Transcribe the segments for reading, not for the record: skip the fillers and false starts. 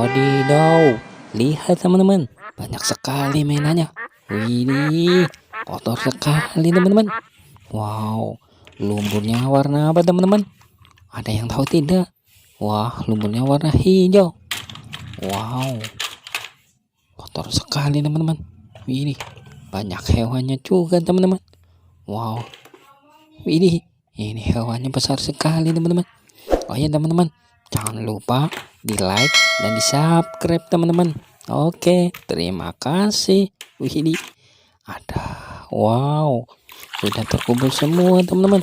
Wadidaw, lihat teman-teman, banyak sekali mainannya. Widih, kotor sekali teman-teman. Wow, lumpurnya warna apa teman-teman? Ada yang tahu tidak? Wah, lumpurnya warna hijau. Wow, kotor sekali teman-teman. Widih, banyak hewannya juga teman-teman. Wow, widih, ini hewannya besar sekali teman-teman. Oh ya teman-teman, jangan lupa di like dan di subscribe teman-teman. Oke, terima kasih. Widih, ada, wow, sudah terkumpul semua teman-teman.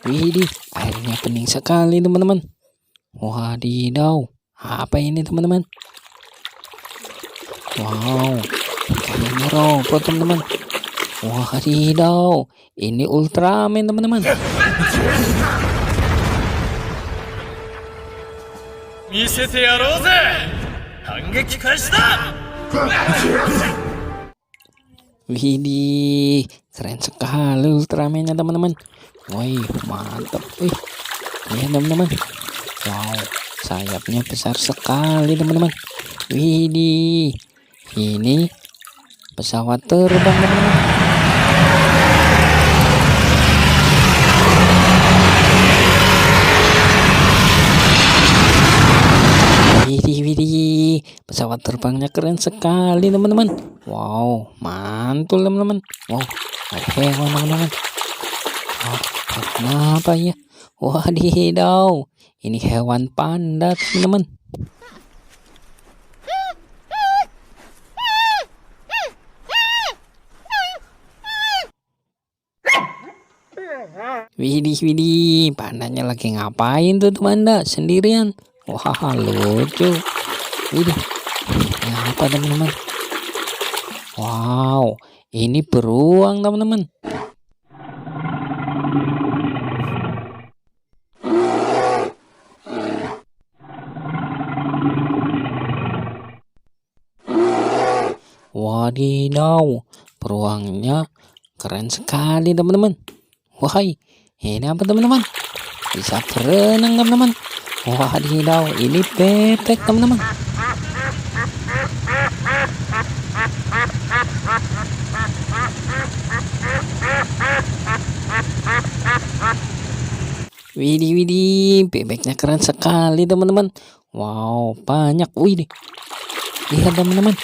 Widih, airnya pening sekali teman-teman. Wadidaw, apa ini teman-teman? Wow, kayaknya robot teman-teman. Wadidaw, ini Ultraman teman-teman. 見せてやろうぜ反撃開始だ Widih, keren sekali Ultraman-nya teman-teman. Wih, mantap. Wih, lihat teman-teman. Wow, sayapnya besar sekali teman-teman. Widih, ini pesawat terbang teman-teman. Widih, pesawat terbangnya keren sekali teman-teman. Wow, mantul teman-teman. Wow, ada hewan teman-teman. Wow, kenapa ya? Wadidaw, ini hewan panda teman-teman. Widih, pandanya lagi ngapain tuh panda sendirian? Wah, lucu. Widih, ini apa teman-teman? Wow, ini beruang teman-teman. Wadidaw, beruangnya keren sekali teman-teman. Wahai, ini apa teman-teman? Bisa berenang teman-teman. Wadidaw, ini bebek teman-teman. Widih, bebeknya keren sekali teman-teman. Wow, banyak. Widih, lihat teman-teman,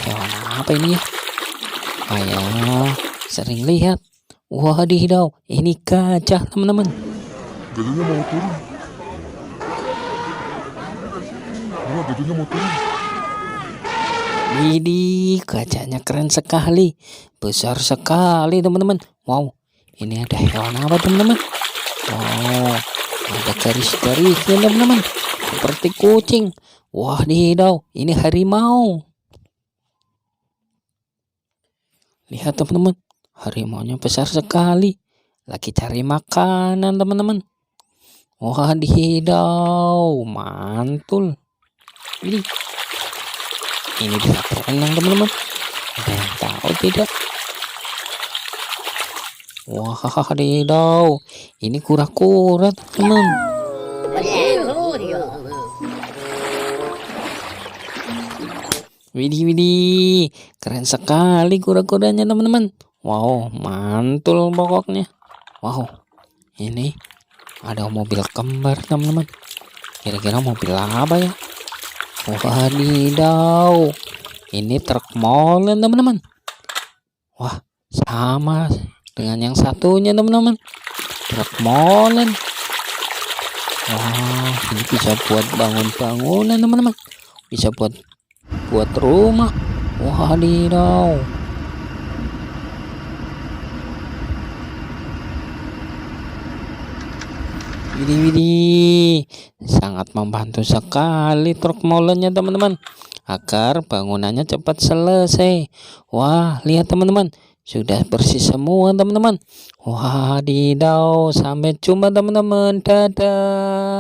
hewan apa ini ya? Ayah sering lihat. Wadidaw, ini gajah teman-teman. Gajahnya mau turun. Gajahnya mau turun. Widih, gajahnya keren sekali, besar sekali teman-teman. Wow, ini ada hewan apa teman-teman? Wow, ada garis-garisnya teman-teman, seperti kucing. Wadidaw, ini harimau. Lihat teman-teman, harimaunya besar sekali, lagi cari makanan teman-teman. Wadidaw, mantul. Ini bisa berenang teman-teman. Ada yang tahu tidak? Wadidaw, ini kura-kura teman. Widih, keren sekali kura-kuranya teman-teman. Wow, mantul pokoknya. Wow, ini ada mobil kembar teman-teman. Kira-kira mobil apa ya? Wadidaw, ini truk molen teman-teman. Wah, sama dengan yang satunya teman-teman, truk molen. Wah, ini bisa buat bangun-bangunan teman-teman, bisa buat rumah. Wadidaw, widih, sangat membantu sekali truk molennya teman-teman, agar bangunannya cepat selesai. Wah, lihat teman-teman, sudah bersih semua teman-teman. Wadidaw, sampai jumpa teman-teman, dadah.